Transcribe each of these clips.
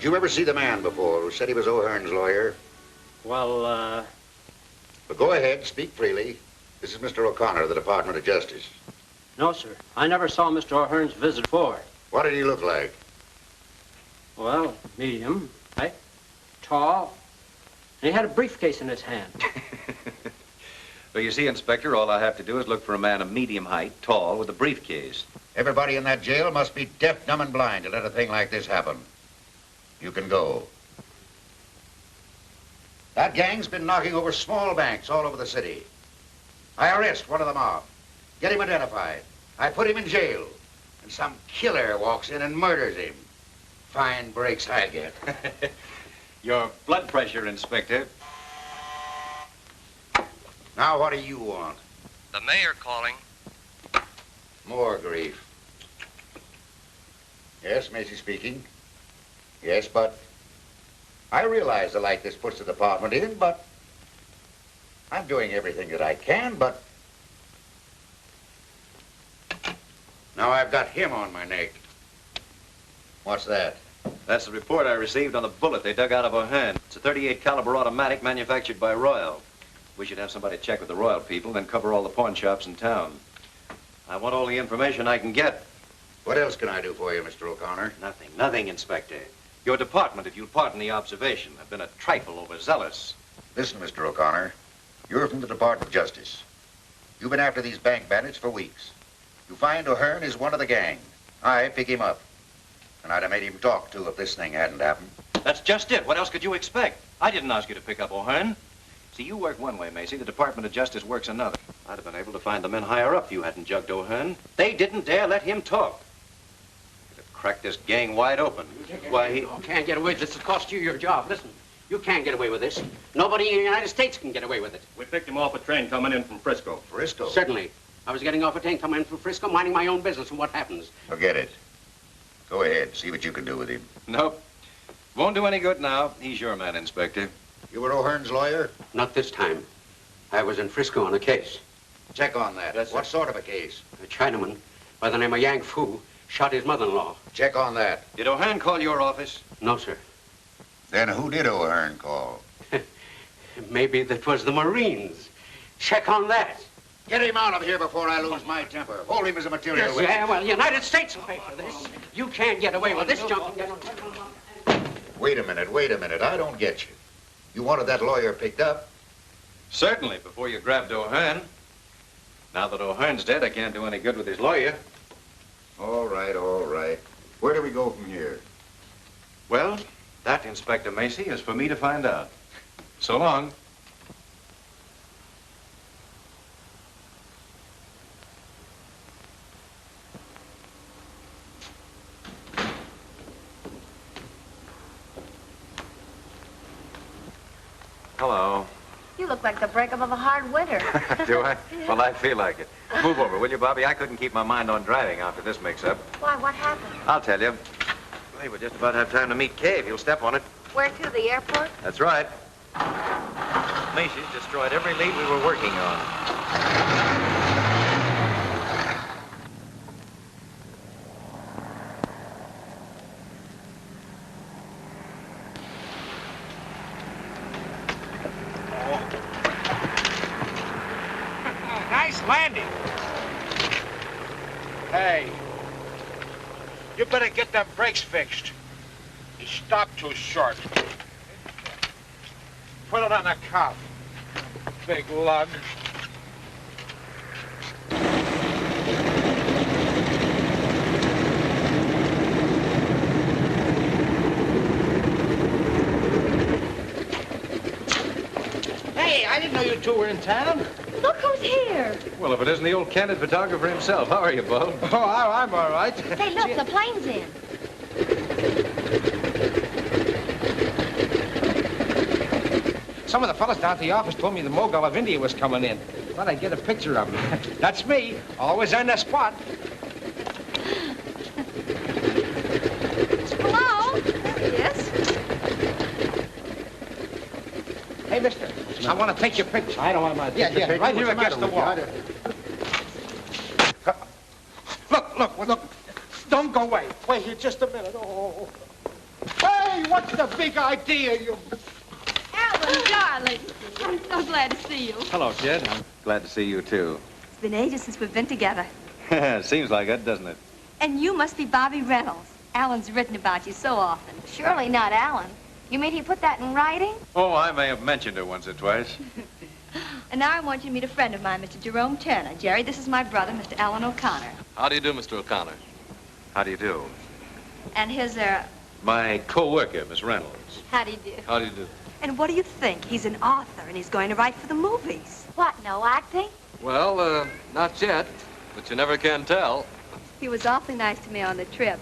Did you ever see the man before who said he was O'Hearn's lawyer? Well, But go ahead, speak freely. This is Mr. O'Connor of the Department of Justice. no, sir. I never saw Mr. O'Hearn's visit before. What did he look like? Well, medium, height, tall, and he had a briefcase in his hand. Well, you see, Inspector, all I have to do is look for a man of medium height, tall, with a briefcase. Everybody in that jail must be deaf, dumb, and blind to let a thing like this happen. You can go. That gang's been knocking over small banks all over the city. I arrest one of the mob, get him identified. I put him in jail, and some killer walks in and murders him. Fine breaks I get. Your blood pressure, Inspector. Now, what do you want? The mayor calling. More grief. Yes, Macy speaking. Yes, but I realize the light this puts the department in, but I'm doing everything that I can, but now I've got him on my neck. What's that? That's the report I received on the bullet they dug out of O'Hearn. It's a .38 caliber automatic manufactured by Royal. We should have somebody check with the Royal people, then cover all the pawn shops in town. I want all the information I can get. What else can I do for you, Mr. O'Connor? Nothing, Inspector. Your department, if you'll pardon the observation, have been a trifle overzealous. Listen, Mr. O'Connor, you're from the Department of Justice. You've been after these bank bandits for weeks. You find O'Hearn is one of the gang. I pick him up. And I'd have made him talk, too, if this thing hadn't happened. That's just it. What else could you expect? I didn't ask you to pick up O'Hearn. See, you work one way, Macy. The Department of Justice works another. I'd have been able to find the men higher up if you hadn't jugged O'Hearn. They didn't dare let him talk. Could have cracked this gang wide open. Why, he... You can't get away with this. It'll cost you your job. Listen, you can't get away with this. Nobody in the United States can get away with it. We picked him off a train coming in from Frisco. Frisco? Certainly. I was getting off a train coming in from Frisco, minding my own business, and what happens? Forget it. Go ahead, see what you can do with him. Nope. Won't do any good now. He's your man, Inspector. You were O'Hearn's lawyer? Not this time. I was in Frisco on a case. Check on that. Yes, sir. What sort of a case? A Chinaman by the name of Yang Fu shot his mother-in-law. Check on that. Did O'Hearn call your office? No, sir. Then who did O'Hearn call? Maybe that was the Marines. Check on that. Get him out of here before I lose my temper. Hold him as a material Yes, witness. yeah, well, the United States will pay for this. You can't get away with this junk. Wait a minute. I don't get you. You wanted that lawyer picked up? Certainly, before you grabbed O'Hearn. Now that O'Hearn's dead, I can't do any good with his lawyer. All right. Where do we go from here? Well, that, Inspector Macy, is for me to find out. So long. Hello. You look like the breakup of a hard winter. Do I? Well, I feel like it. Move over, will you, Bobbie? I couldn't keep my mind on driving after this mix-up. Why, what happened? I'll tell you. Hey, we'll just about have time to meet Kay if you'll step on it. Where to, the airport? That's right. Macy's destroyed every lead we were working on. Nice landing. Hey, you better get them brakes fixed. You stopped too short. Put it on the cuff. Big lug. Hey, I didn't know you two were in town. Look who's here. Well, if it isn't the old candid photographer himself. How are you, Bo? Oh, I'm all right. Hey, look, the plane's in. Some of the fellas down at the office told me the Mogul of India was coming in. Thought I'd get a picture of him. That's me, always on the spot. Hello? There he is. Hey, mister, I want to take your picture. I don't want my picture taken. Right here What's the against the matter wall. Look, don't go away. Wait here just a minute. Oh. Hey! Hey, what's the big idea, you... Alan, darling. I'm so glad to see you. Hello, kid. I'm glad to see you, too. It's been ages since we've been together. Seems like it, doesn't it? And you must be Bobbie Reynolds. Alan's written about you so often. Surely not Alan. You mean he put that in writing? Oh, I may have mentioned it once or twice. And now I want you to meet a friend of mine, Mr. Jerome Turner. Jerry, this is my brother, Mr. Alan O'Connor. How do you do, Mr. O'Connor? How do you do? And his, My co-worker, Miss Reynolds. how do you do? How do you do? And what do you think? He's an author, and he's going to write for the movies. What, no acting? Well, not yet, but you never can tell. He was awfully nice to me on the trip.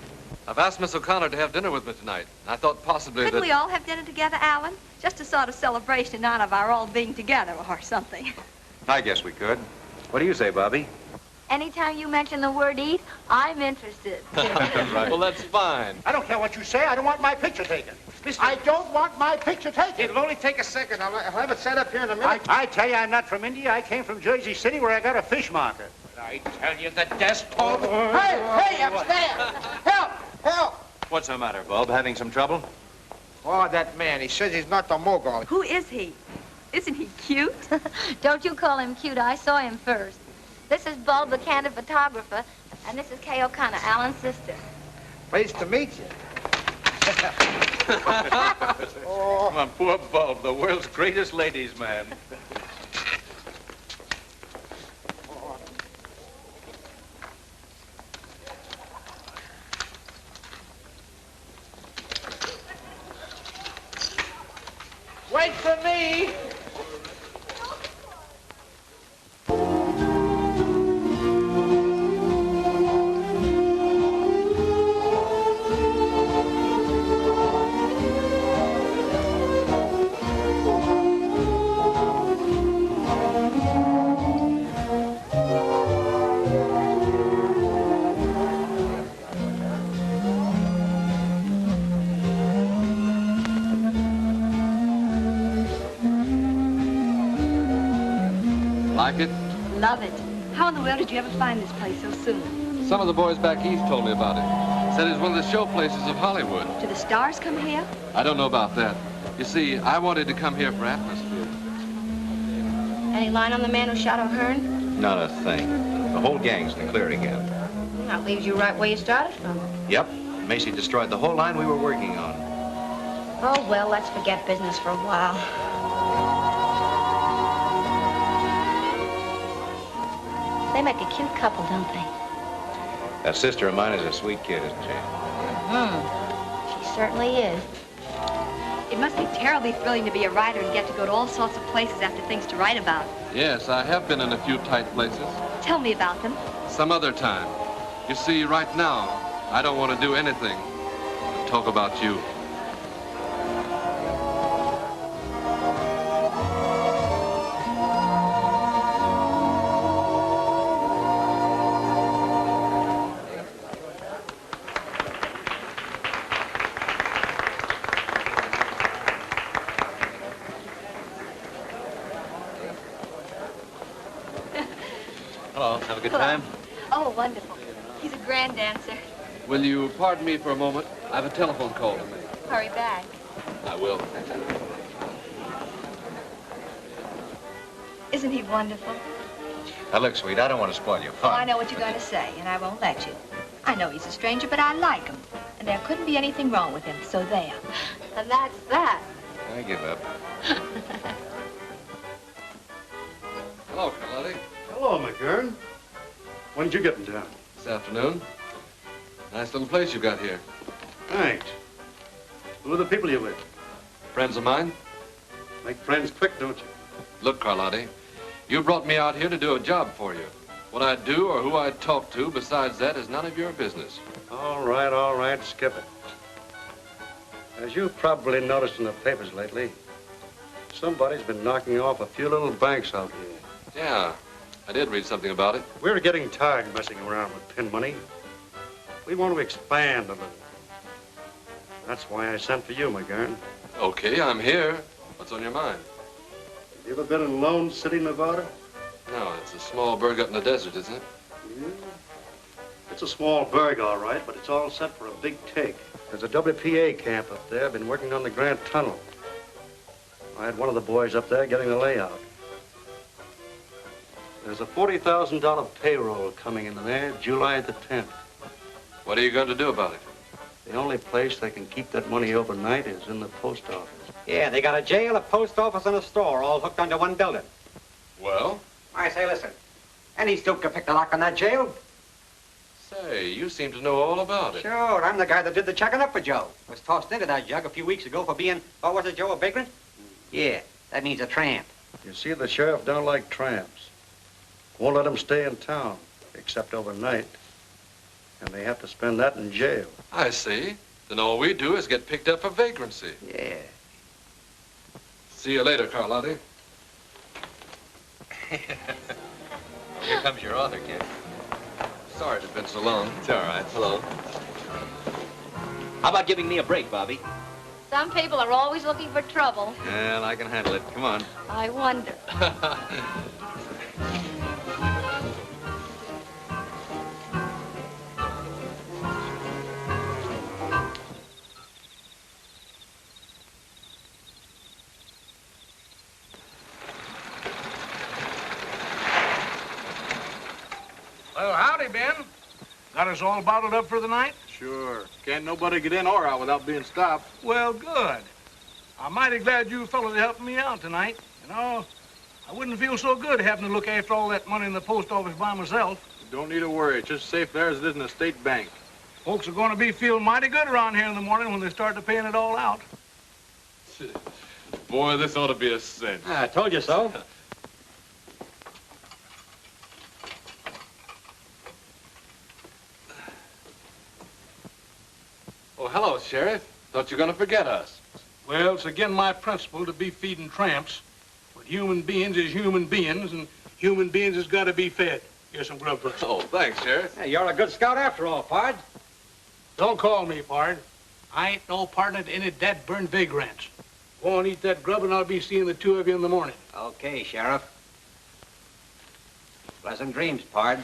I've asked Miss O'Connor to have dinner with me tonight. I thought possibly Couldn't that... we all have dinner together, Alan? Just a sort of celebration in honor of our all being together or something. I guess we could. What do you say, Bobbie? Anytime you mention the word eat, I'm interested. Right. Well, that's fine. I don't care what you say. I don't want my picture taken. I don't want my picture taken. It'll only take a second. I'll have it set up here in a minute. I tell you, I'm not from India. I came from Jersey City where I got a fish market. I tell you, the despot... Hey, upstairs! Help! Help! What's the matter, Bob? Having some trouble? Oh, that man. He says he's not the mogul. Who is he? Isn't he cute? Don't you call him cute. I saw him first. This is Bulb, the candid photographer, and this is Kay O'Connor, Alan's sister. Pleased to meet you. Oh, my poor Bob, the world's greatest ladies' man. Wait for me! Like it? Love it. How in the world did you ever find this place so soon? Some of the boys back east told me about it. Said it's one of the show places of Hollywood. Do the stars come here? I don't know about that. You see, I wanted to come here for atmosphere. Any line on the man who shot O'Hearn? Not a thing. The whole gang's in the clear again. That leaves you right where you started from. Yep. Macy destroyed the whole line we were working on. Oh, well, let's forget business for a while. They make a cute couple, don't they? That sister of mine is a sweet kid, isn't she? She certainly is. It must be terribly thrilling to be a writer and get to go to all sorts of places after things to write about. Yes, I have been in a few tight places. Tell me about them. Some other time. You see, right now, I don't want to do anything but talk about you. Hello. Have a good time? Oh, wonderful. He's a grand dancer. Will you pardon me for a moment? I have a telephone call to make. Hurry back. I will. Isn't he wonderful? Now, look, sweet, I don't want to spoil your Oh, fun. I know what you're going to say, and I won't let you. I know he's a stranger, but I like him. And there couldn't be anything wrong with him, so there. And that's that. I give up. Hello, Carlotti. Hello, McGurn. When did you get in town? This afternoon. Nice little place you got here. Thanks. Who are the people you're with? Friends of mine? Make friends quick, don't you? Look, Carlotti, you brought me out here to do a job for you. What I do or who I talk to besides that is none of your business. All right, skip it. As you've probably noticed in the papers lately, somebody's been knocking off a few little banks out here. Yeah, I did read something about it. We're getting tired of messing around with pin money. We want to expand a little. That's why I sent for you, McGurn. Okay, I'm here. What's on your mind? Have you ever been in Lone City, Nevada? No, it's a small burg up in the desert, isn't it? Yeah. It's a small burg, all right, but it's all set for a big take. There's a WPA camp up there. Been working on the Grand Tunnel. I had one of the boys up there getting the layout. There's a $40,000 payroll coming into there July the 10th. What are you going to do about it? The only place they can keep that money overnight is in the post office. Yeah, they got a jail, a post office, and a store all hooked onto one building. Well? I say, listen. Any stoop can pick the lock on that jail. Say, you seem to know all about it. Sure, I'm the guy that did the checking up for Joe. Was tossed into that jug a few weeks ago for being, what was it, Joe, a vagrant? Yeah, that means a tramp. You see, the sheriff don't like tramps. Won't let them stay in town, except overnight. And they have to spend that in jail. I see. Then all we do is get picked up for vagrancy. Yeah. See you later, Carlotti. Here comes your author, kid. Sorry it's been so long. It's all right. Hello. How about giving me a break, Bobbie? Some people are always looking for trouble. Well, I can handle it. Come on. I wonder. Well, howdy, Ben. Got us all bottled up for the night? Sure. Can't nobody get in or out without being stopped. Well, good. I'm mighty glad you fellas are helping me out tonight. You know, I wouldn't feel so good having to look after all that money in the post office by myself. You don't need to worry. It's just as safe there as it is in a state bank. Folks are going to be feeling mighty good around here in the morning when they start to paying it all out. Boy, this ought to be a cinch. I told you so. Oh, hello, Sheriff. Thought you were going to forget us. Well, it's again my principle to be feeding tramps. But human beings is human beings, and human beings has got to be fed. Here's some grub first. Oh, thanks, Sheriff. Hey, you're a good scout after all, Pard. Don't call me, Pard. I ain't no partner to any dead-burned vagrants. Go on, eat that grub, and I'll be seeing the two of you in the morning. Okay, Sheriff. Pleasant dreams, Pard.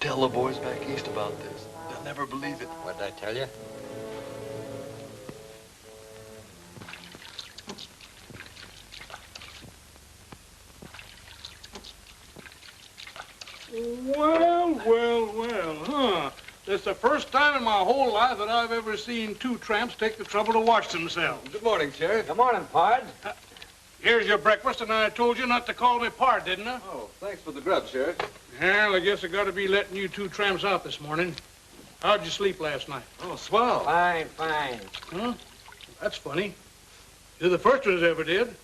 Tell the boys back east about this. They'll never believe it. What did I tell you? Well, huh? That's the first time in my whole life that I've ever seen two tramps take the trouble to wash themselves. Good morning, Sheriff. Good morning, Pard. Here's your breakfast, and I told you not to call me Pard, didn't I? Oh, thanks for the grub, Sheriff. Well, I guess I got to be letting you two tramps out this morning. How'd you sleep last night? Oh, swell. Fine, fine. Huh? That's funny. You're the first ones ever did.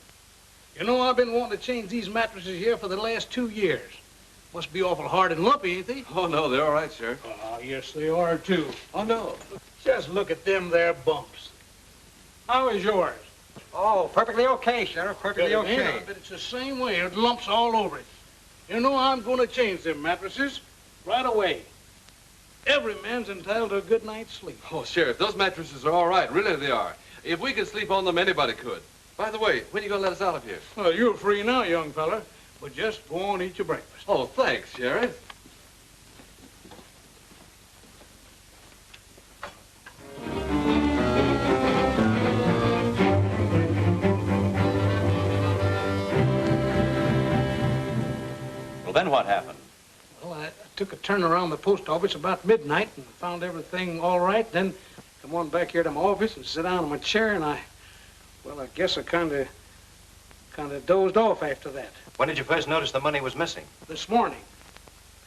You know, I've been wanting to change these mattresses here for the last 2 years. Must be awful hard and lumpy, ain't they? Oh, no, they're all right, Sheriff. Oh, yes, they are, too. Oh, no. Just look at them there bumps. How is yours? Oh, perfectly okay, Sheriff. Perfectly okay. Yeah, but it's the same way. It lumps all over it. You know, I'm going to change them mattresses right away. Every man's entitled to a good night's sleep. Oh, Sheriff, those mattresses are all right. Really, they are. If we could sleep on them, anybody could. By the way, when are you going to let us out of here? Well, you're free now, young fella, but just go on and eat your breakfast. Oh, thanks, Sheriff. Well, then what happened? Well, I took a turn around the post office about midnight and found everything all right. Then come on back here to my office and sit down in my chair, and I guess I kind of dozed off after that. When did you first notice the money was missing? This morning,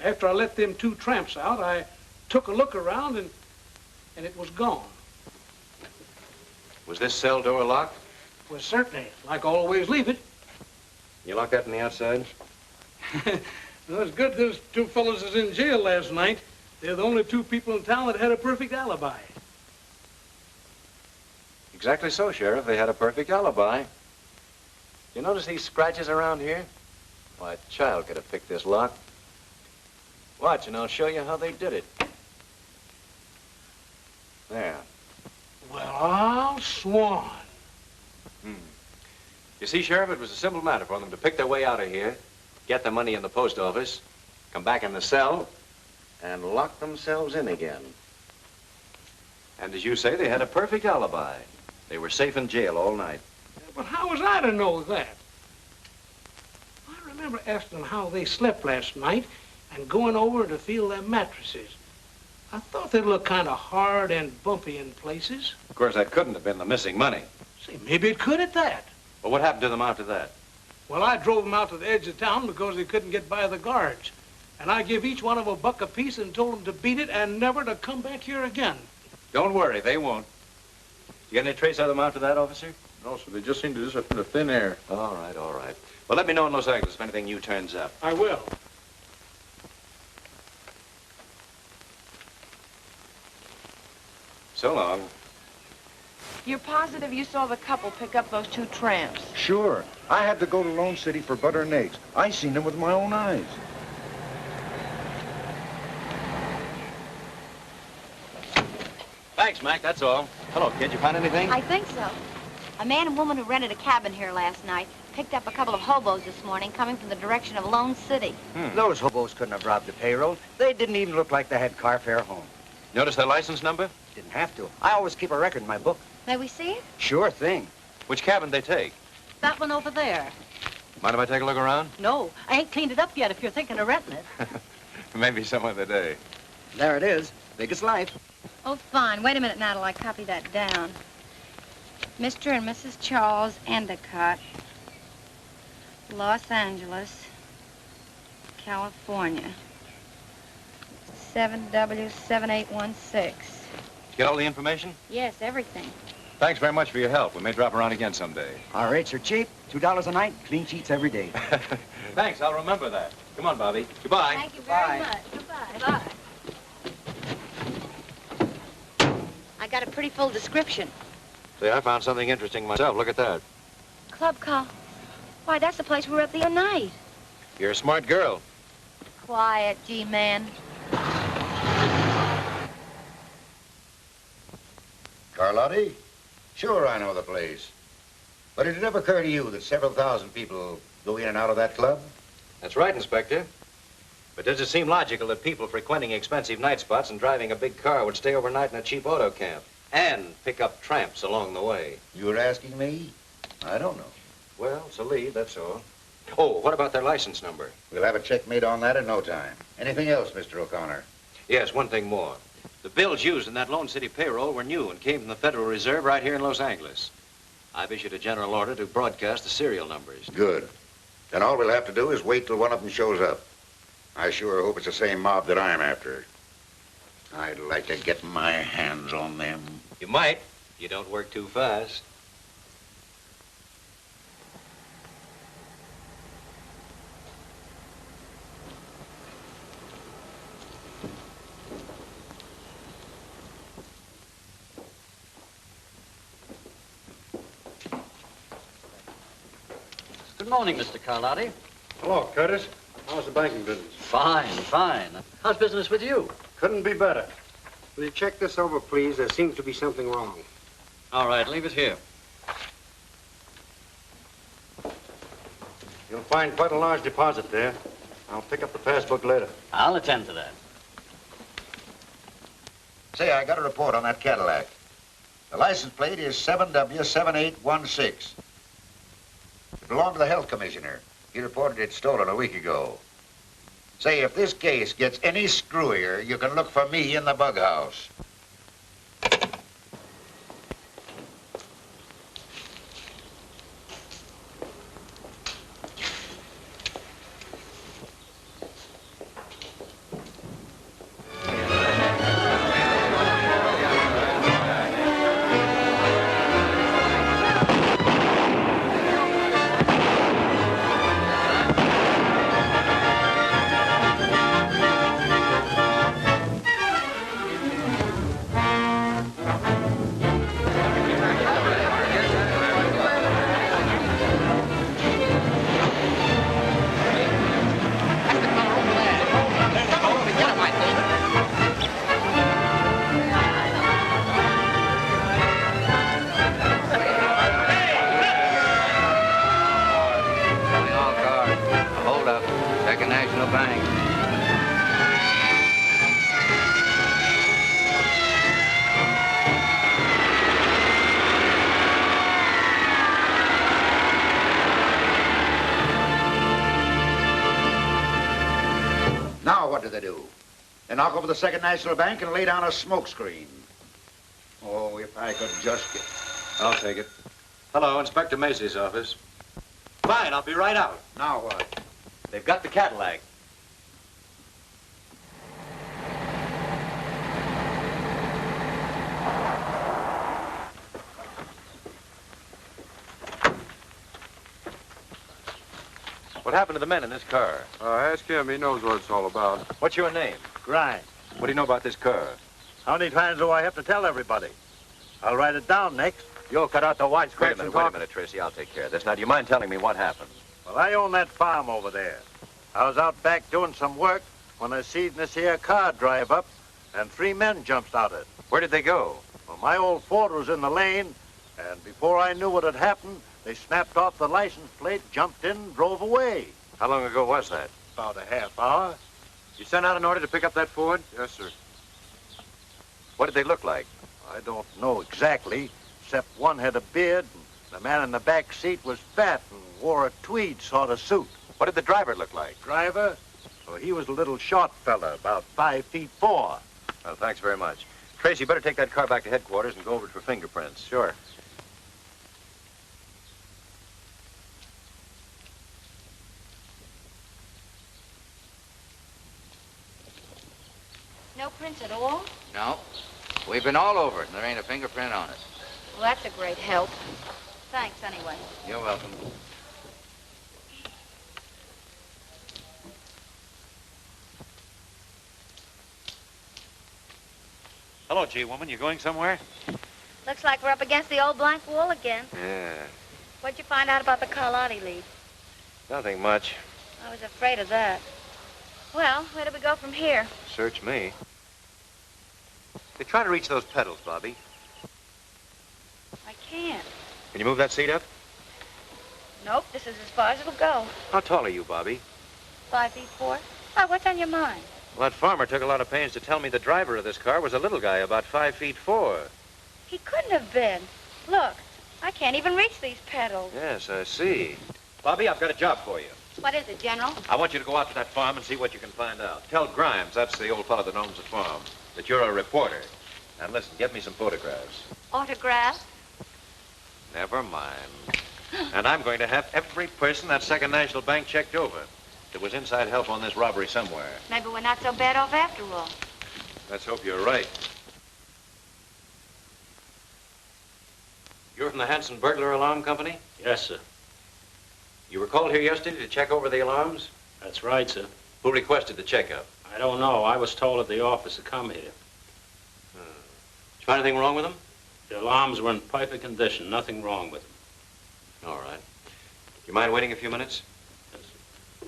after I let them 2 tramps out, I took a look around and it was gone. Was this cell door locked? Well, certainly, like I always leave it. You locked that on the outside? Well, it's good those 2 fellows is in jail last night. They're the only 2 people in town that had a perfect alibi. Exactly so, Sheriff. They had a perfect alibi. You notice these scratches around here? Why, a child could have picked this lock. Watch, and I'll show you how they did it. There. Well, I'll swan. You see, Sheriff, it was a simple matter for them to pick their way out of here, get the money in the post office, come back in the cell, and lock themselves in again. And as you say, they had a perfect alibi. They were safe in jail all night. But how was I to know that? I remember asking them how they slept last night and going over to feel their mattresses. I thought they'd look kind of hard and bumpy in places. Of course, that couldn't have been the missing money. Say, maybe it could at that. But what happened to them after that? Well, I drove them out to the edge of town because they couldn't get by the guards. And I give each one of them $1 apiece and told them to beat it and never to come back here again. Don't worry, they won't. You get any trace of them after that, officer? No, sir, they just seem to disappear into thin air. All right, all right. Well, let me know in Los Angeles if anything new turns up. I will. So long. You're positive you saw the couple pick up those 2 tramps? Sure. I had to go to Lone City for butter and eggs. I seen them with my own eyes. Thanks, Mac, that's all. Hello, kid, you find anything? I think so. A man and woman who rented a cabin here last night picked up a couple of hobos this morning coming from the direction of Lone City. Those hobos couldn't have robbed the payroll. They didn't even look like they had car fare home. Notice their license number? Didn't have to. I always keep a record in my book. May we see it? Sure thing. Which cabin they take? That one over there. Mind if I take a look around? No, I ain't cleaned it up yet if you're thinking of renting it. Maybe some other day. There it is. Big as life. Oh, fine. Wait a minute now till I copy that down. Mr. and Mrs. Charles Endicott, Los Angeles, California. 7W7816. Get all the information? Yes, everything. Thanks very much for your help. We may drop around again someday. Our rates are cheap. $2 a night. Clean sheets every day. Thanks, I'll remember that. Come on, Bobbie. Goodbye. Thank you very much. Goodbye. Bye. I got a pretty full description. See, I found something interesting myself. Look at that. Club call. Why, that's the place we were at the other night. You're a smart girl. Quiet, G-man. Carlotti? Sure, I know the place. But did it ever occur to you that several thousand people go in and out of that club? That's right, Inspector. But does it seem logical that people frequenting expensive night spots and driving a big car would stay overnight in a cheap auto camp and pick up tramps along the way? You're asking me? I don't know. Well, it's a lead, that's all. Oh, what about their license number? We'll have a check made on that in no time. Anything else, Mr. O'Connor? Yes, one thing more. The bills used in that Lone City payroll were new and came from the Federal Reserve right here in Los Angeles. I've issued a general order to broadcast the serial numbers. Good. Then all we'll have to do is wait till one of them shows up. I sure hope it's the same mob that I'm after. I'd like to get my hands on them. You might. You don't work too fast. Good morning, Mr. Carlotti. Hello, Curtis. How's the banking business? Fine, fine. How's business with you? Couldn't be better. Will you check this over, please? There seems to be something wrong. All right, leave it here. You'll find quite a large deposit there. I'll pick up the passbook later. I'll attend to that. Say, I got a report on that Cadillac. The license plate is 7W7816. It belonged to the health commissioner. He reported it stolen a week ago. Say, if this case gets any screwier, you can look for me in the bug house. Knock over the Second National Bank and lay down a smoke screen. Oh, if I could just get... I'll take it. Hello, Inspector Macy's office. Fine, I'll be right out. Now what? They've got the Cadillac. What happened to the men in this car? Ask him. He knows what it's all about. What's your name? Grimes. What do you know about this car? How many times do I have to tell everybody? I'll write it down next. You'll cut out the white Wait scripts. a minute, Tracy. I'll take care of this. Now, do you mind telling me what happened? Well, I own that farm over there. I was out back doing some work when I seen this here car drive up, and 3 men jumped out of it. Where did they go? Well, my old Ford was in the lane, and before I knew what had happened, they snapped off the license plate, jumped in, and drove away. How long ago was that? About a half hour. You sent out an order to pick up that Ford? Yes, sir. What did they look like? I don't know exactly, except one had a beard, and the man in the back seat was fat and wore a tweed sort of suit. What did the driver look like? Driver? Well, he was a little short fella, about 5'4". Well, thanks very much. Tracy, you better take that car back to headquarters and go over it for fingerprints. Sure. No prints at all? No. We've been all over it, and there ain't a fingerprint on it. Well, that's a great help. Thanks, anyway. You're welcome. Hello, G-woman. You going somewhere? Looks like we're up against the old blank wall again. Yeah. What'd you find out about the Carlotti lead? Nothing much. I was afraid of that. Well, where do we go from here? Search me. They try to reach those pedals, Bobbie. I can't. Can you move that seat up? Nope, this is as far as it'll go. How tall are you, Bobbie? 5'4". Oh, what's on your mind? Well, that farmer took a lot of pains to tell me the driver of this car was a little guy, about 5'4". He couldn't have been. Look, I can't even reach these pedals. Yes, I see. Bobbie, I've got a job for you. What is it, General? I want you to go out to that farm and see what you can find out. Tell Grimes, that's the old fellow that owns the farm, that you're a reporter. And listen, get me some photographs. Autograph? Never mind. And I'm going to have every person that Second National Bank checked over. There was inside help on this robbery somewhere. Maybe we're not so bad off after all. Let's hope you're right. You're from the Hanson Burglar Alarm Company? Yes, sir. You were called here yesterday to check over the alarms? That's right, sir. Who requested the checkup? I don't know. I was told at the office to come here. Did you find anything wrong with them? The alarms were in perfect condition. Nothing wrong with them. All right. You mind waiting a few minutes? Yes, sir.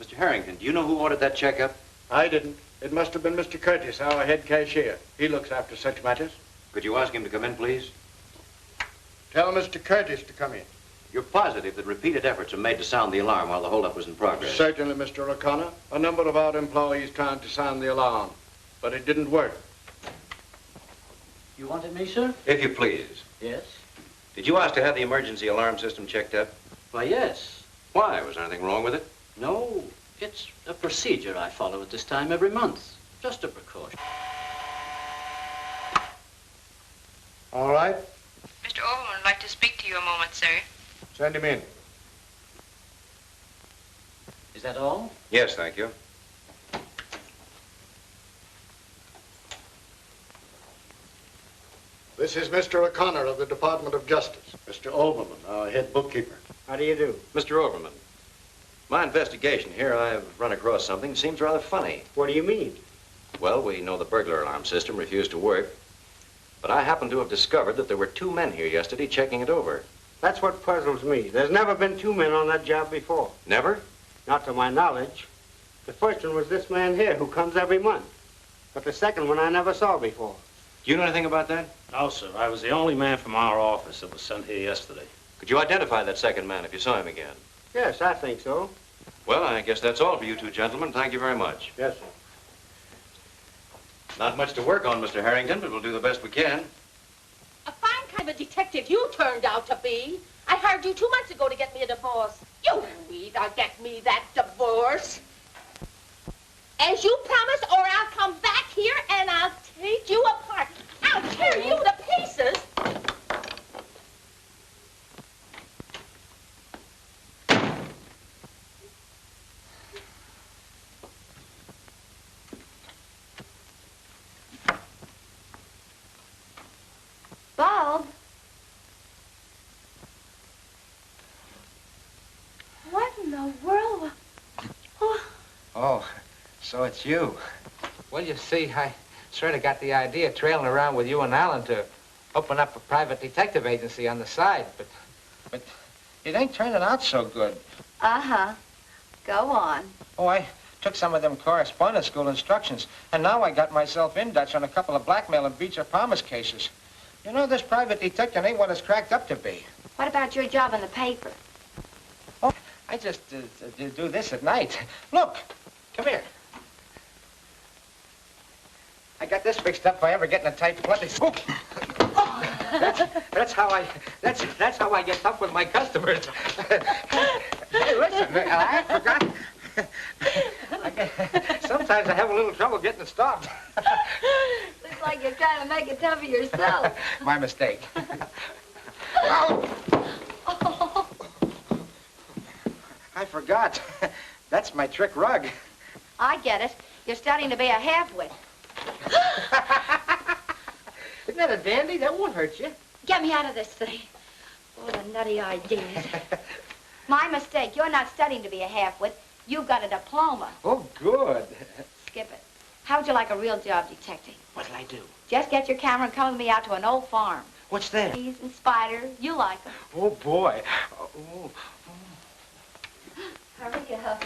Mr. Harrington, do you know who ordered that checkup? I didn't. It must have been Mr. Curtis, our head cashier. He looks after such matters. Could you ask him to come in, please? Tell Mr. Curtis to come in. You're positive that repeated efforts were made to sound the alarm while the holdup was in progress? Certainly, Mr. O'Connor. A number of our employees tried to sound the alarm, but it didn't work. You wanted me, sir? If you please. Yes. Did you ask to have the emergency alarm system checked up? Why, yes. Why? Was there anything wrong with it? No, it's a procedure I follow at this time every month. Just a precaution. All right. Mr. Overman would like to speak to you a moment, sir. Send him in. Is that all? Yes, thank you. This is Mr. O'Connor of the Department of Justice. Mr. Overman, our head bookkeeper. How do you do? Mr. Overman, my investigation here, I've run across something that seems rather funny. What do you mean? Well, we know the burglar alarm system refused to work, but I happen to have discovered that there were 2 men here yesterday checking it over. That's what puzzles me. There's never been 2 men on that job before. Never? Not to my knowledge. The first one was this man here who comes every month. But the second one I never saw before. Do you know anything about that? No, sir. I was the only man from our office that was sent here yesterday. Could you identify that second man if you saw him again? Yes, I think so. Well, I guess that's all for you 2 gentlemen. Thank you very much. Yes, sir. Not much to work on, Mr. Harrington, but we'll do the best we can. A fine kind of a detective you turned out to be. I hired you 2 months ago to get me a divorce. You either get me that divorce, as you promised, or I'll come back here and I'll take you apart. I'll tear you to pieces. Bob? What in the world? Oh, so it's you. Well, you see, I sort of got the idea trailing around with you and Alan to open up a private detective agency on the side, but it ain't turning out so good. Uh-huh. Go on. Oh, I took some of them correspondence school instructions, and now I got myself in Dutch on a couple of blackmail and breach of promise cases. You know, this private detective ain't what it's cracked up to be. What about your job in the paper? Oh, I just do this at night. Look, come here. I got this fixed up if I ever get in a tight place. Oh. That's how I get tough with my customers. Hey, listen, I forgot. Sometimes I have a little trouble getting it stopped. Looks like you're trying to make it tough for yourself. My mistake. Oh. I forgot. That's my trick rug. I get it. You're starting to be a half-wit. Isn't that a dandy? That won't hurt you. Get me out of this thing. All the nutty ideas. My mistake. You're not studying to be a half-wit. You've got a diploma. Oh, good. Skip it. How would you like a real job detecting? What'll I do? Just get your camera and come with me out to an old farm. What's that? Bees and spiders. You like them. Oh, boy. Oh. Hurry up.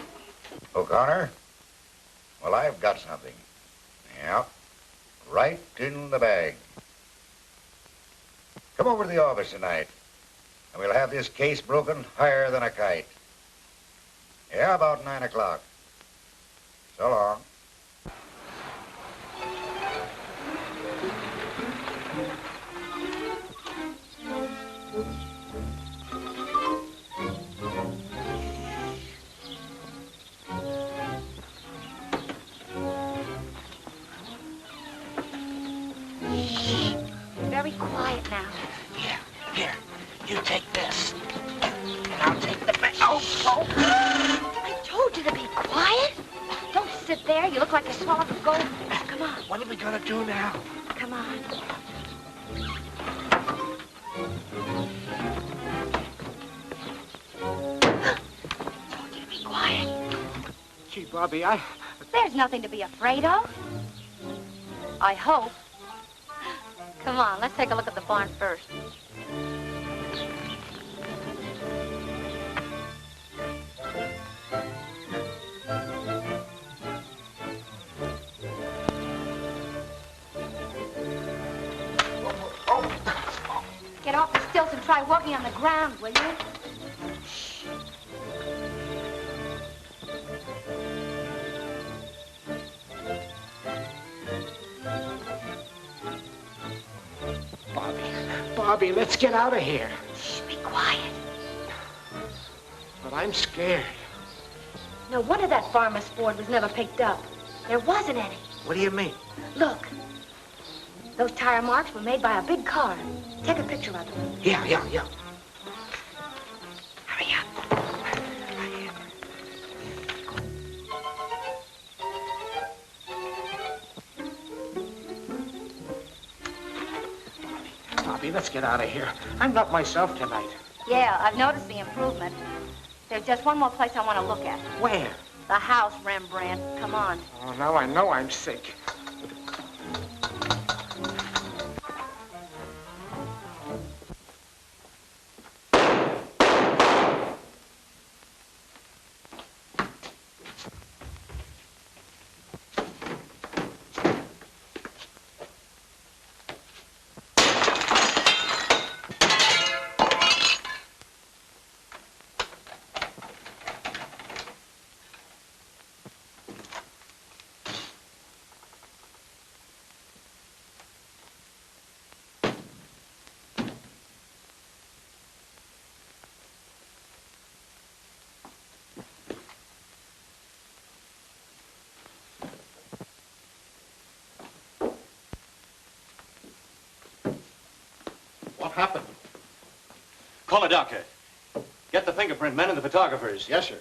O'Connor? Well, I've got something. Yeah. Right in the bag. Come over to the office tonight, and we'll have this case broken higher than a kite. Yeah, about 9 o'clock. So long. Very quiet now. Yeah, here. You take this. And I'll take the bag. Oh! I told you to be quiet. Don't sit there. You look like a swallow of goldfish. Come on. What are we gonna do now? Come on. Told you to be quiet. Gee, Bobbie, There's nothing to be afraid of. I hope. Come on, let's take a look at the barn first. Get off the stilts and try walking on the ground, will you? Bobbie, let's get out of here. Shh, be quiet. But I'm scared. No wonder that farmer's Ford was never picked up. There wasn't any. What do you mean? Look. Those tire marks were made by a big car. Take a picture of them. Yeah. Hurry up. Bobbie, let's get out of here. I'm not myself tonight. Yeah, I've noticed the improvement. There's just one more place I want to look at. Where? The house, Rembrandt. Come on. Oh, now I know I'm sick. What happened? Call a doctor. Get the fingerprint men and the photographers. Yes, sir.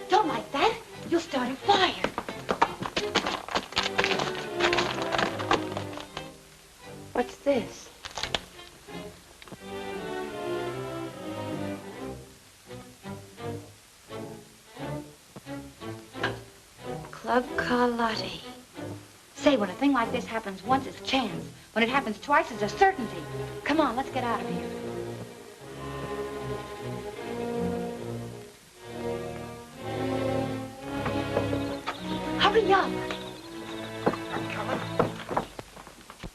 Don't like that. You'll start a fire. What's this? Club Carlotti. Say, when a thing like this happens once, it's chance. When it happens twice, it's a certainty. Come on, let's get out of here. Hurry up.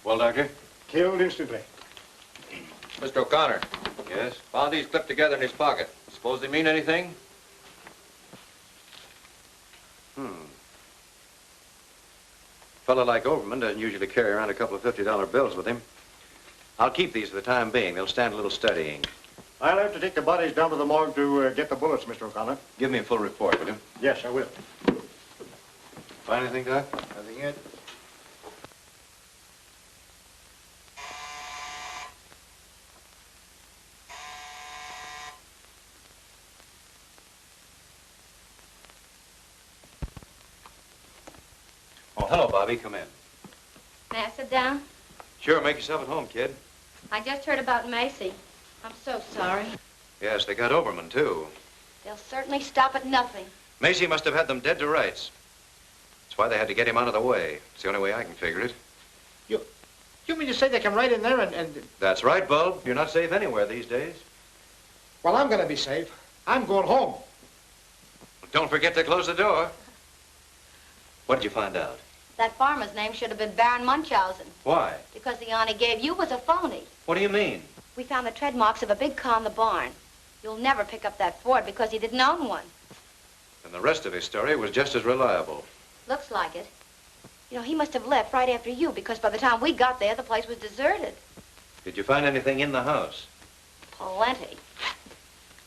Well, Doctor? Killed instantly. Mr. O'Connor. Yes? Found these clipped together in his pocket. Suppose they mean anything? Fellow like Overman doesn't usually carry around a couple of $50 bills with him. I'll keep these for the time being. They'll stand a little studying. I'll have to take the bodies down to the morgue to get the bullets, Mr. O'Connor. Give me a full report, will you? Yes, I will. Find anything, Doc? Nothing yet. Oh, hello, Bobbie. Come in. May I sit down? Sure, make yourself at home, kid. I just heard about Macy. I'm so sorry. Yes, they got Overman, too. They'll certainly stop at nothing. Macy must have had them dead to rights. That's why they had to get him out of the way. It's the only way I can figure it. You mean to say they come right in there and... That's right, Bulb. You're not safe anywhere these days. Well, I'm going to be safe. I'm going home. Don't forget to close the door. What did you find out? That farmer's name should have been Baron Munchausen. Why? Because the yarn he gave you was a phony. What do you mean? We found the tread marks of a big car in the barn. You'll never pick up that Ford because he didn't own one. And the rest of his story was just as reliable. Looks like it. You know, he must have left right after you because by the time we got there, the place was deserted. Did you find anything in the house? Plenty.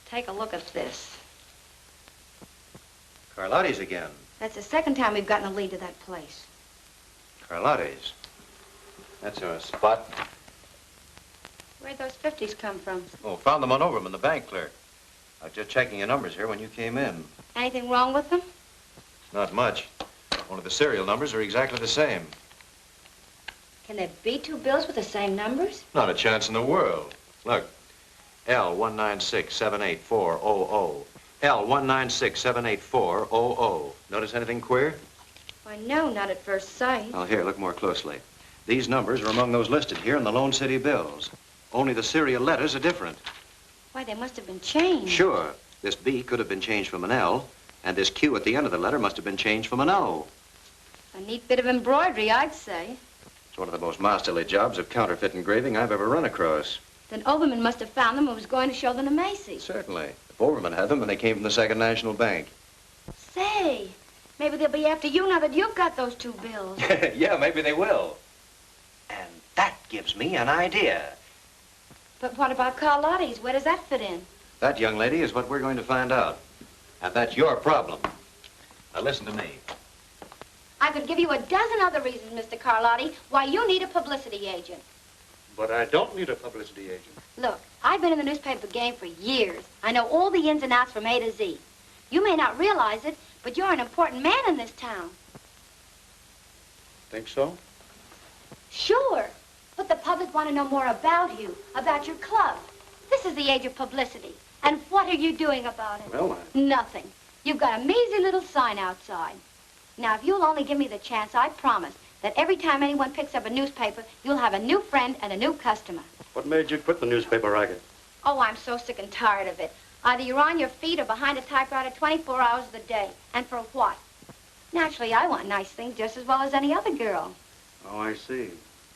Take a look at this. Carlotti's again. That's the second time we've gotten a lead to that place. Carlotti's. That's a spot. Where'd those 50s come from? Oh, found them on Overman, the bank clerk. I was just checking your numbers here when you came in. Anything wrong with them? Not much. Only the serial numbers are exactly the same. Can there be two bills with the same numbers? Not a chance in the world. Look, L196-78400. L196-78400. Notice anything queer? Why, no, not at first sight. Well, here, look more closely. These numbers are among those listed here in the Lone City bills. Only the serial letters are different. Why, they must have been changed. Sure. This B could have been changed from an L, and this Q at the end of the letter must have been changed from an O. A neat bit of embroidery, I'd say. It's one of the most masterly jobs of counterfeit engraving I've ever run across. Then Overman must have found them and was going to show them to Macy. Certainly. If Overman had them, and they came from the Second National Bank. Say, maybe they'll be after you now that you've got those two bills. Yeah, maybe they will. And that gives me an idea. But what about Carlotti's? Where does that fit in? That, young lady, is what we're going to find out. And that's your problem. Now, listen to me. I could give you a dozen other reasons, Mr. Carlotti, why you need a publicity agent. But I don't need a publicity agent. Look, I've been in the newspaper game for years. I know all the ins and outs from A to Z. You may not realize it, but you're an important man in this town. Think so? Sure. But the public want to know more about you, about your club. This is the age of publicity. And what are you doing about it? Well, Nothing. You've got a measly little sign outside. Now, if you'll only give me the chance, I promise that every time anyone picks up a newspaper, you'll have a new friend and a new customer. What made you quit the newspaper racket? Oh, I'm so sick and tired of it. Either you're on your feet or behind a typewriter 24 hours of the day. And for what? Naturally, I want nice things just as well as any other girl. Oh, I see.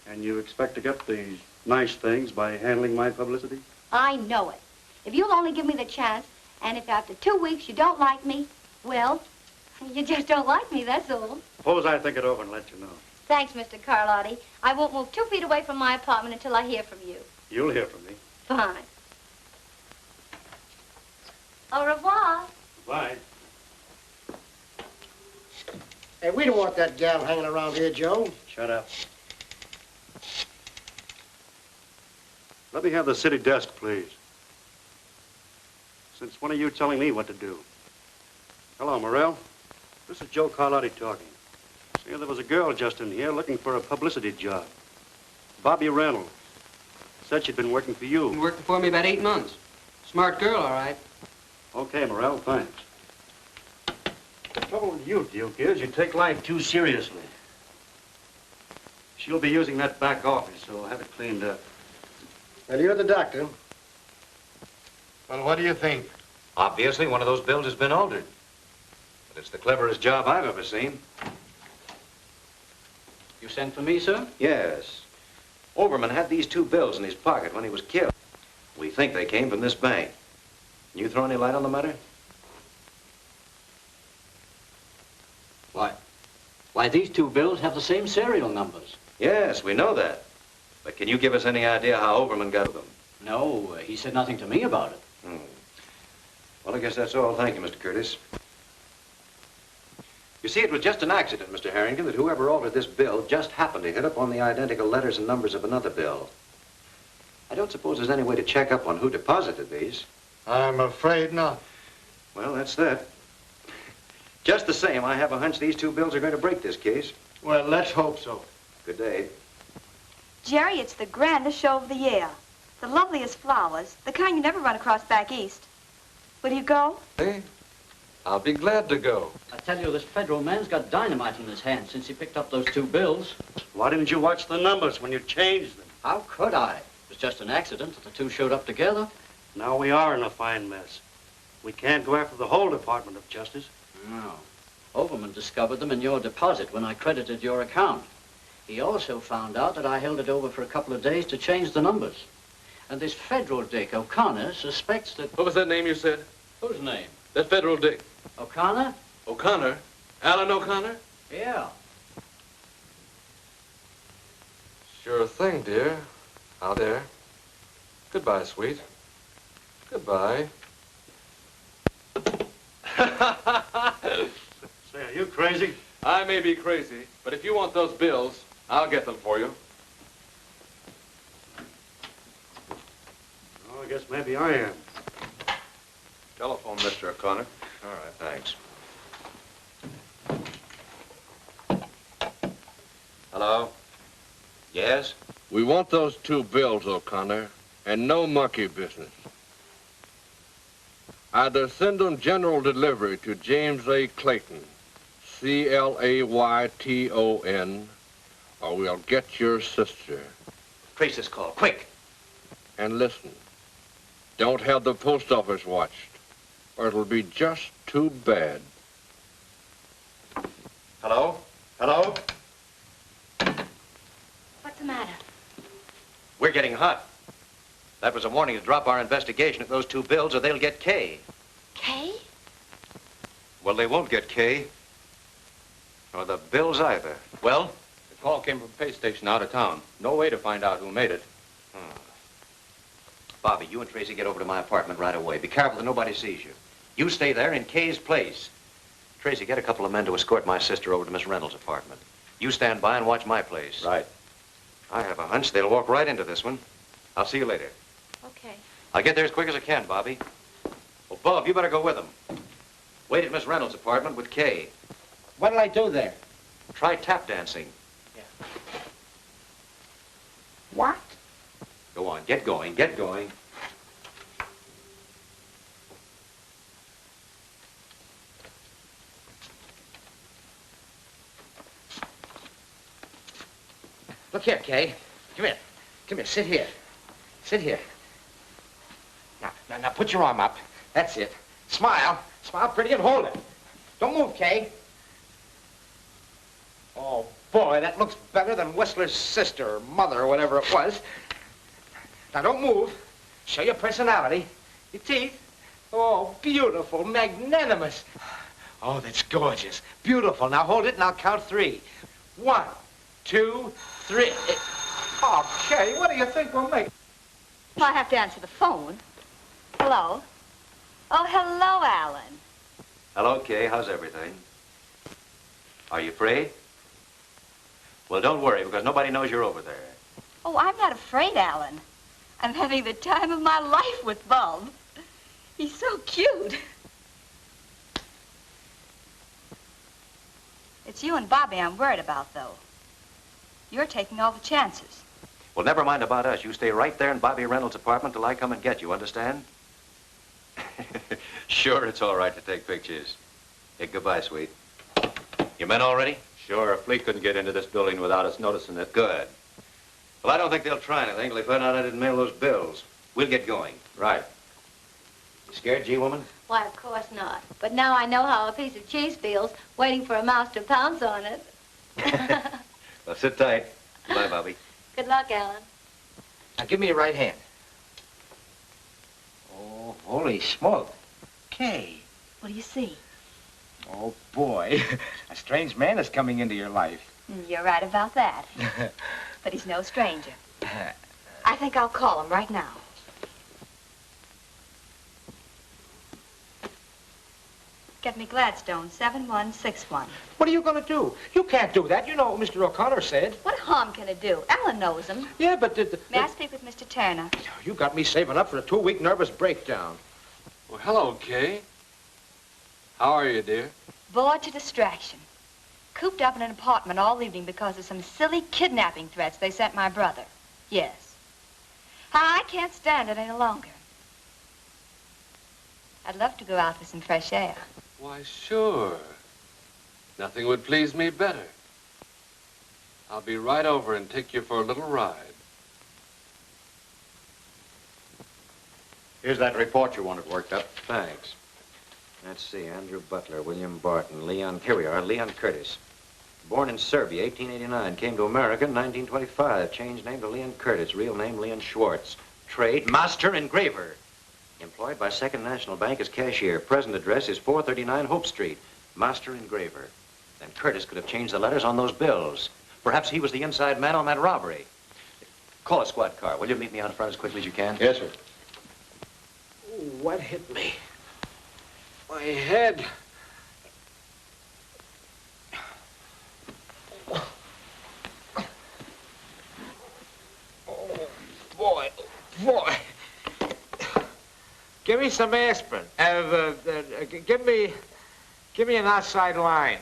And you expect to get these nice things by handling my publicity? I know it. If you'll only give me the chance, and if after 2 weeks you don't like me, well, you just don't like me, that's all. Suppose I think it over and let you know. Thanks, Mr. Carlotti. I won't move 2 feet away from my apartment until I hear from you. You'll hear from me. Fine. Au revoir. Bye. Hey, we don't want that gal hanging around here, Joe. Shut up. Let me have the city desk, please. Since when are you telling me what to do? Hello, Morrell. This is Joe Carlotti talking. See, there was a girl just in here looking for a publicity job. Bobbie Reynolds. Said she'd been working for you. Been working for me about 8 months. Smart girl, all right. Okay, Morrell, thanks. The trouble with you, Duke, is you take life too seriously. She'll be using that back office, so I'll have it cleaned up. Well, you're the doctor. Well, what do you think? Obviously, one of those bills has been altered. But it's the cleverest job I've ever seen. You sent for me, sir? Yes. Overman had these 2 bills in his pocket when he was killed. We think they came from this bank. Can you throw any light on the matter? Why, these 2 bills have the same serial numbers. Yes, we know that. But can you give us any idea how Overman got them? No, he said nothing to me about it. Well, I guess that's all. Thank you, Mr. Curtis. You see, it was just an accident, Mr. Harrington, that whoever altered this bill just happened to hit upon the identical letters and numbers of another bill. I don't suppose there's any way to check up on who deposited these. I'm afraid not. Well, that's that. Just the same, I have a hunch these 2 bills are going to break this case. Well, let's hope so. Good day. Jerry, it's the grandest show of the year. The loveliest flowers, the kind you never run across back east. Will you go? Hey, I'll be glad to go. I tell you, this federal man's got dynamite in his hand since he picked up those 2 bills. Why didn't you watch the numbers when you changed them? How could I? It was just an accident that the 2 showed up together. Now we are in a fine mess. We can't go after the whole Department of Justice. No. Overman discovered them in your deposit when I credited your account. He also found out that I held it over for a couple of days to change the numbers. And this federal dick, O'Connor, suspects that... What was that name you said? Whose name? That federal dick. O'Connor? O'Connor? Alan O'Connor? Yeah. Sure thing, dear. Out there. Goodbye, sweet. Goodbye. Say, are you crazy? I may be crazy, but if you want those bills, I'll get them for you. Oh, I guess maybe I am. Telephone, Mr. O'Connor. All right, thanks. Hello? Yes? We want those 2 bills, O'Connor, and no monkey business. Either send them general delivery to James A. Clayton, Clayton, or we'll get your sister. Trace this call, quick. And listen, don't have the post office watched, or it'll be just too bad. Hello? Hello? What's the matter? We're getting hot. That was a warning to drop our investigation of those 2 bills or they'll get K. Kay? Well, they won't get K. Or the bills either. Well? The call came from a pay station out of town. No way to find out who made it. Bobbie, you and Tracy get over to my apartment right away. Be careful that nobody sees you. You stay there in Kay's place. Tracy, get a couple of men to escort my sister over to Miss Reynolds' apartment. You stand by and watch my place. Right. I have a hunch they'll walk right into this one. I'll see you later. Okay. I'll get there as quick as I can, Bobbie. Well, Bob, you better go with them. Wait at Miss Reynolds' apartment with Kay. What'll I do there? Try tap dancing. What? Go on, get going, get going. Look here, Kay. Come here. Come here, sit here. Sit here. Now, put your arm up. That's it. Smile. Smile pretty and hold it. Don't move, Kay. Oh, boy, that looks better than Whistler's sister or mother or whatever it was. Now, don't move. Show your personality. Your teeth. Oh, beautiful, magnanimous. Oh, that's gorgeous. Beautiful. Now, hold it and I'll count 3. 1, 2, 3. Oh, Kay, what do you think we'll make? I have to answer the phone. Hello? Oh, hello, Alan. Hello, Kay. How's everything? Are you afraid? Well, don't worry, because nobody knows you're over there. Oh, I'm not afraid, Alan. I'm having the time of my life with Bob. He's so cute. It's you and Bobbie I'm worried about, though. You're taking all the chances. Well, never mind about us. You stay right there in Bobbie Reynolds' apartment till I come and get you, understand? Sure, it's all right to take pictures. Hey, goodbye, sweet. You men all ready? Sure, a fleet couldn't get into this building without us noticing it. Good. Well, I don't think they'll try anything till they find out I didn't mail those bills. We'll get going. Right. You scared, G-woman? Why, of course not. But now I know how a piece of cheese feels, waiting for a mouse to pounce on it. Well, sit tight. Goodbye, Bobbie. Good luck, Alan. Now, give me your right hand. Oh, holy smoke. Kay. What do you see? Oh, boy. A strange man is coming into your life. You're right about that. But he's no stranger. I think I'll call him right now. Get me Gladstone, 7161. What are you going to do? You can't do that. You know what Mr. O'Connor said. What harm can it do? Alan knows him. Yeah, but... May I speak with Mr. Turner? You got me saving up for a 2-week nervous breakdown. Well, hello, Kay. How are you, dear? Bored to distraction. Cooped up in an apartment all evening because of some silly kidnapping threats they sent my brother. Yes. I can't stand it any longer. I'd love to go out for some fresh air. Why, sure. Nothing would please me better. I'll be right over and take you for a little ride. Here's that report you wanted worked up. Thanks. Let's see, Andrew Butler, William Barton, Leon, here we are, Leon Curtis. Born in Serbia, 1889, came to America in 1925, changed name to Leon Curtis, real name Leon Schwartz. Trade, master engraver. Employed by Second National Bank as cashier. Present address is 439 Hope Street. Master engraver. Then Curtis could have changed the letters on those bills. Perhaps he was the inside man on that robbery. Call a squad car. Will you meet me out front as quickly as you can? Yes, sir. What hit me? My head. Oh, boy. Boy. Give me some aspirin. Give me an outside line.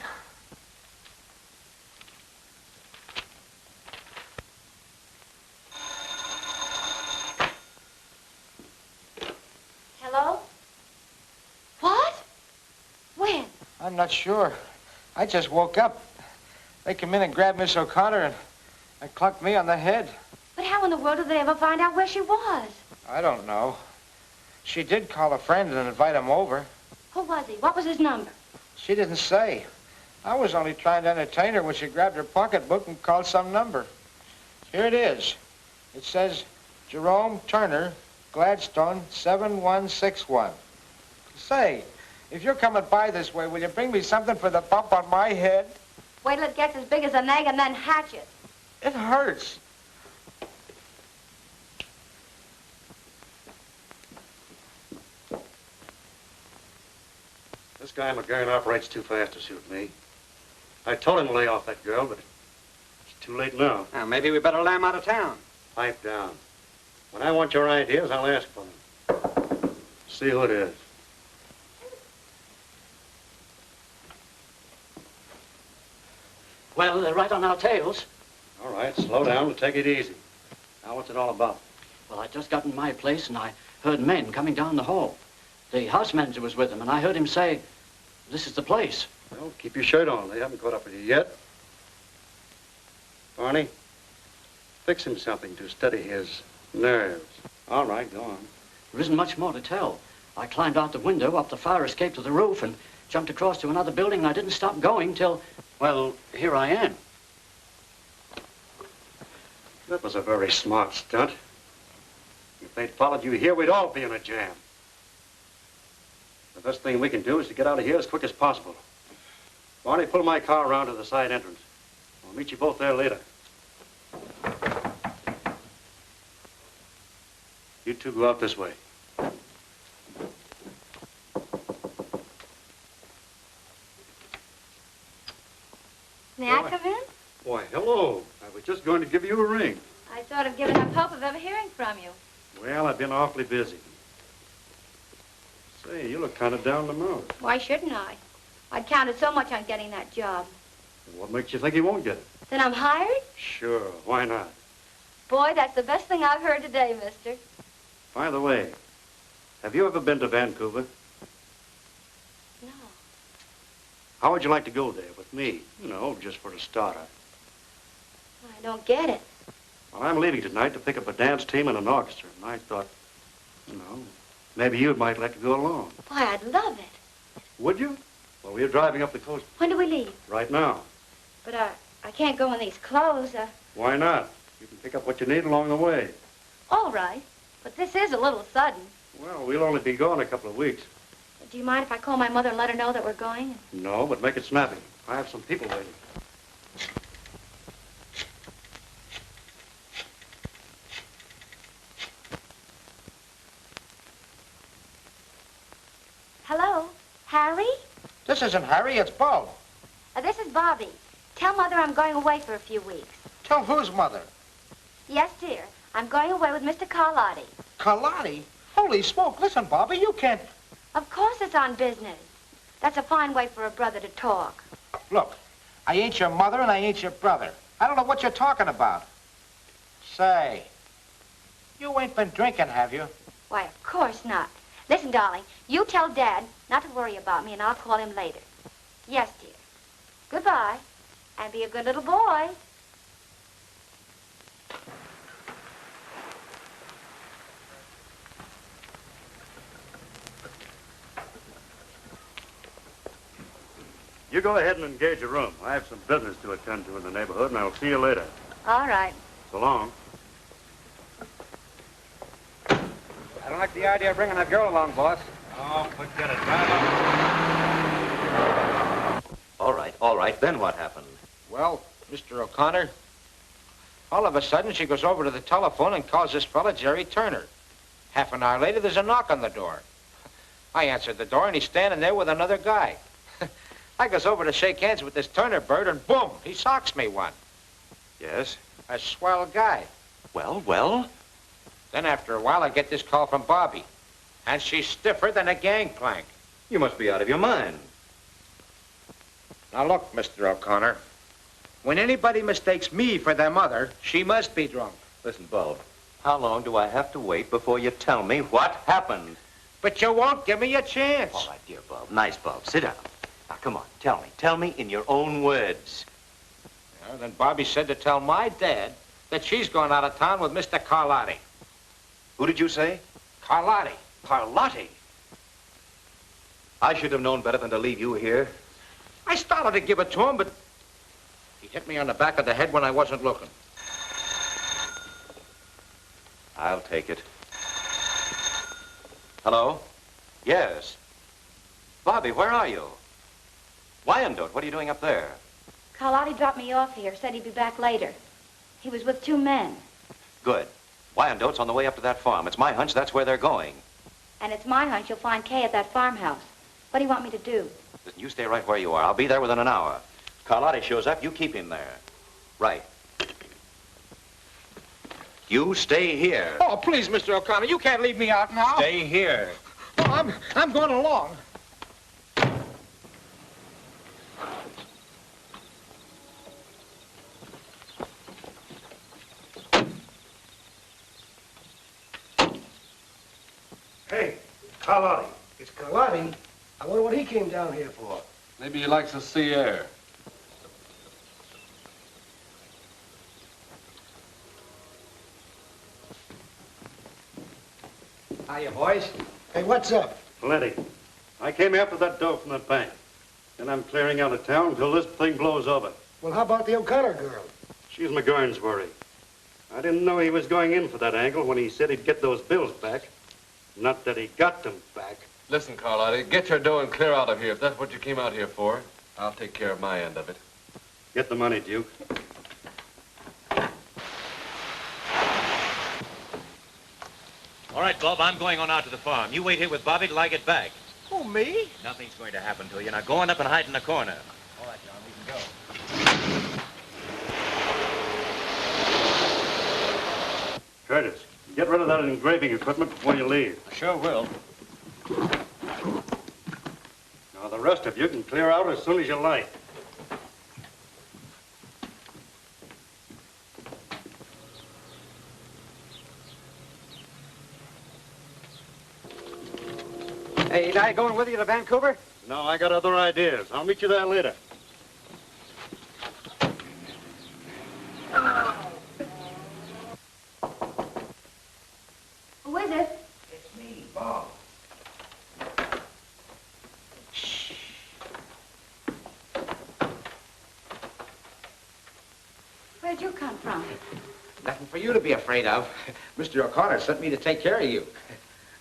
I'm not sure. I just woke up. They come in and grabbed Miss O'Connor and clunked me on the head. But how in the world did they ever find out where she was? I don't know. She did call a friend and invite him over. Who was he? What was his number? She didn't say. I was only trying to entertain her when she grabbed her pocketbook and called some number. Here it is. It says, Jerome Turner, Gladstone, 7161. Say, if you're coming by this way, will you bring me something for the bump on my head? Wait till it gets as big as an egg and then hatch it. It hurts. This guy McGurn operates too fast to suit me. I told him to lay off that girl, but it's too late now. Now, maybe we better lay him out of town. Pipe down. When I want your ideas, I'll ask for them. See who it is. Well, they're right on our tails. All right, slow down and take it easy. Now, what's it all about? Well, I just got in my place and I heard men coming down the hall. The house manager was with them, and I heard him say, "This is the place." Well, keep your shirt on. They haven't caught up with you yet. Barney, fix him something to steady his nerves. All right, go on. There isn't much more to tell. I climbed out the window, up the fire escape to the roof, and jumped across to another building, and I didn't stop going till, well, here I am. That was a very smart stunt. If they'd followed you here, we'd all be in a jam. The best thing we can do is to get out of here as quick as possible. Barney, pull my car around to the side entrance. I'll meet you both there later. You two go out this way. May I come in? Why, hello. I was just going to give you a ring. I sort of given up hope of ever hearing from you. Well, I've been awfully busy. Say, you look kind of down the mouth. Why shouldn't I? I'd counted so much on getting that job. What makes you think you won't get it? Then I'm hired? Sure, why not? Boy, that's the best thing I've heard today, mister. By the way, have you ever been to Vancouver? No. How would you like to go there with me? You know, just for a starter. I don't get it. Well, I'm leaving tonight to pick up a dance team and an orchestra, and I thought, you know, maybe you might like to go along. Boy, I'd love it. Would you? Well, we're driving up the coast When do we leave? right now. But I can't go in these clothes. Why not? You can pick up what you need along the way. All right. But this is a little sudden. Well, we'll only be gone a couple of weeks. Do you mind if I call my mother and let her know that we're going? No, but make it snappy. I have some people waiting. Hello? Harry? This isn't Harry, it's Bo. This is Bobbie. Tell Mother I'm going away for a few weeks. Tell whose mother? Yes, dear. I'm going away with Mr. Carlotti. Carlotti? Holy smoke, listen, Bobbie, you can't... Of course it's on business. That's a fine way for a brother to talk. Look, I ain't your mother and I ain't your brother. I don't know what you're talking about. Say, you ain't been drinking, have you? Why, of course not. Listen, darling, you tell Dad not to worry about me and I'll call him later. Yes, dear. Goodbye. And be a good little boy. You go ahead and engage a room. I have some business to attend to in the neighborhood, and I'll see you later. All right. So long. I don't like the idea of bringing that girl along, boss. Oh, forget it. All right, then what happened? Well, Mr. O'Connor, all of a sudden she goes over to the telephone and calls this fella Jerry Turner. Half an hour later, there's a knock on the door. I answered the door, and he's standing there with another guy. I goes over to shake hands with this Turner bird, and boom, he socks me one. Yes? A swell guy. Well? Then after a while, I get this call from Bobbie, and she's stiffer than a gangplank. You must be out of your mind. Now look, Mr. O'Connor, when anybody mistakes me for their mother, she must be drunk. Listen, Bob, how long do I have to wait before you tell me what happened? But you won't give me a chance. All right, dear Bob. Nice, Bob. Sit down. Now, come on. Tell me in your own words. Well, then Bobbie said to tell my dad that she's going out of town with Mr. Carlotti. Who did you say? Carlotti. Carlotti? I should have known better than to leave you here. I started to give it to him, but he hit me on the back of the head when I wasn't looking. I'll take it. Hello? Yes. Bobbie, where are you? Wyandotte, what are you doing up there? Carlotti dropped me off here, said he'd be back later. He was with 2 men. Good. Wyandotte's on the way up to that farm. It's my hunch that's where they're going. And it's my hunch you'll find Kay at that farmhouse. What do you want me to do? Listen, you stay right where you are. I'll be there within an hour. Carlotti shows up, you keep him there. Right. You stay here. Oh, please, Mr. O'Connor, you can't leave me out now. Stay here. Oh, I'm going along. Hey, Carlotti. It's Carlotti. I wonder what he came down here for. Maybe he likes the sea air. Hiya, boys. Hey, what's up? Plenty. I came after that dough from the bank. And I'm clearing out of town until this thing blows over. Well, how about the O'Connor girl? She's McGurn's worry. I didn't know he was going in for that angle when he said he'd get those bills back. Not that he got them back. Listen, Carlotti, get your dough and clear out of here. If that's what you came out here for, I'll take care of my end of it. Get the money, Duke. All right, Bob, I'm going on out to the farm. You wait here with Bobbie till I get back. Who, me? Nothing's going to happen to you. Now go on up and hide in the corner. All right, John, we can go. Curtis, get rid of that engraving equipment before you leave. I sure will. Now, the rest of you can clear out as soon as you like. Hey, ain't I going with you to Vancouver? No, I got other ideas. I'll meet you there later. Who is it? It's me, Bob. Where'd you come from? Nothing for you to be afraid of. Mr. O'Connor sent me to take care of you.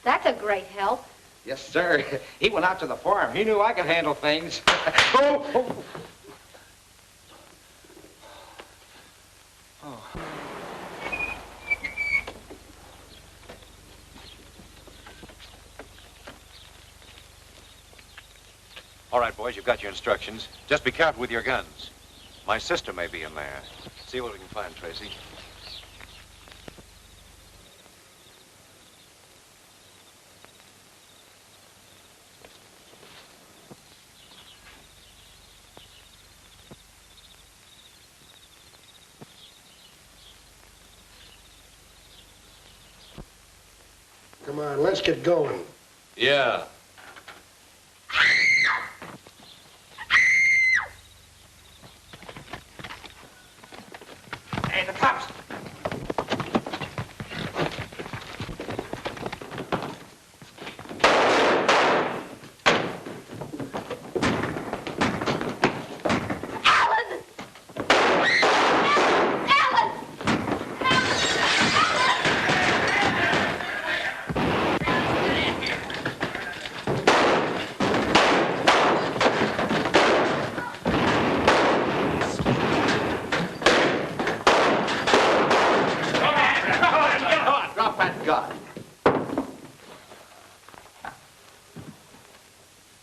That's a great help. Yes, sir. He went out to the farm. He knew I could handle things. Oh! All right, boys, you've got your instructions. Just be careful with your guns. My sister may be in there. See what we can find, Tracy. Come on, let's get going. Yeah. Hey, the cops!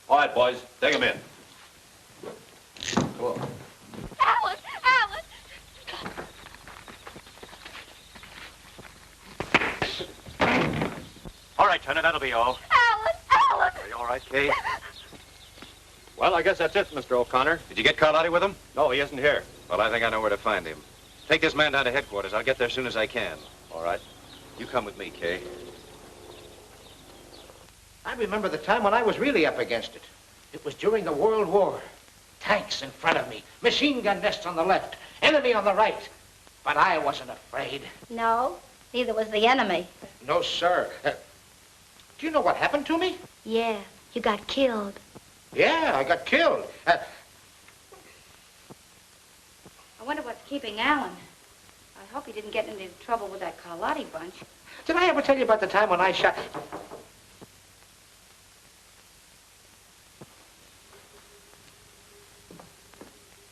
All right, boys, take him in. Come on. Alan! Alan! All right, Turner, that'll be all. Alan! Alan! Are you all right, Kay? Well, I guess that's it, Mr. O'Connor. Did you get Carlotti with him? No, he isn't here. Well, I think I know where to find him. Take this man down to headquarters. I'll get there as soon as I can. All right. You come with me, Kay. I remember the time when I was really up against it. It was during the World War. Tanks in front of me, machine gun nests on the left, enemy on the right. But I wasn't afraid. No, neither was the enemy. No, sir. Do you know what happened to me? Yeah, you got killed. Yeah, I got killed. I wonder what's keeping Alan. I hope he didn't get into trouble with that Carlotti bunch. Did I ever tell you about the time when I shot...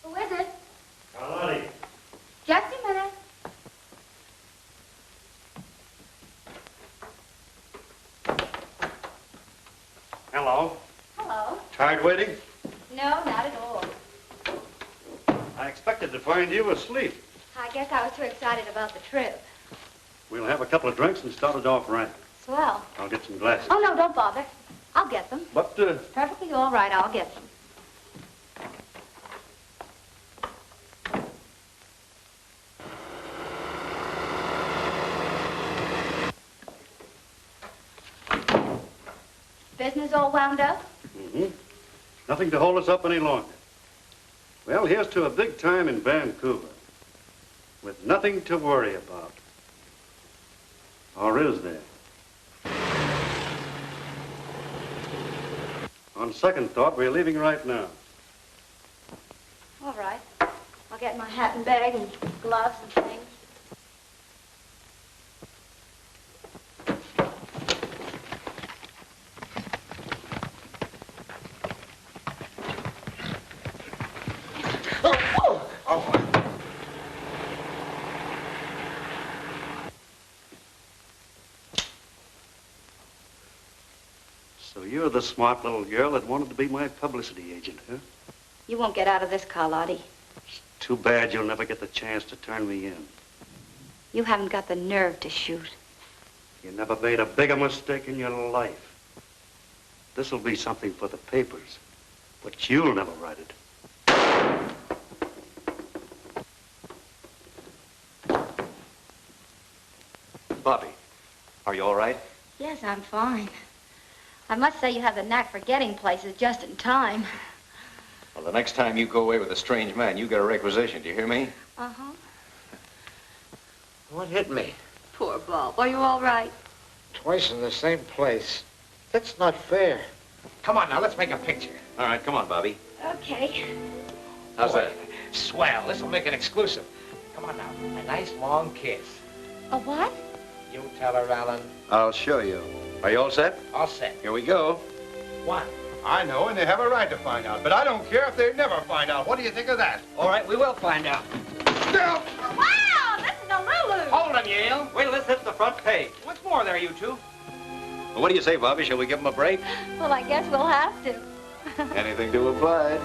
Who is it? Carlotti. Just a minute. Hello. Hello. Tired waiting? No, not at all. I expected to find you asleep. I guess I was too excited about the trip. We'll have a couple of drinks and start it off right. Swell. I'll get some glasses. Oh, no, don't bother. I'll get them. But, Perfectly all right, I'll get them. Business all wound up? mm-hmm. Nothing to hold us up any longer. Well, here's to a big time in Vancouver. With nothing to worry about. Or is there? On second thought, we're leaving right now. All right. I'll get my hat and bag and gloves and things. So you're the smart little girl that wanted to be my publicity agent, huh? You won't get out of this, Carlotti. Too bad you'll never get the chance to turn me in. You haven't got the nerve to shoot. You never made a bigger mistake in your life. This'll be something for the papers, but you'll never write it. Bobbie, are you all right? Yes, I'm fine. I must say you have the knack for getting places just in time. Well, the next time you go away with a strange man, you get a requisition. Do you hear me? Uh-huh. What hit me? Poor Bob. Are you all right? Twice in the same place. That's not fair. Come on now, let's make a picture. All right, come on, Bobbie. Okay. How's Boy, that? Swell. This'll make it exclusive. Come on now, a nice long kiss. A what? You tell her, Alan. I'll show you. Are you all set? All set. Here we go. One. I know, and they have a right to find out, but I don't care if they never find out. What do you think of that? All right, we will find out. Still! Wow, this is a Lulu. Hold him, Yale. Wait till this hits the front page. What's more there, you two? Well, what do you say, Bobbie? Shall we give him a break? Well, I guess we'll have to. Anything to oblige.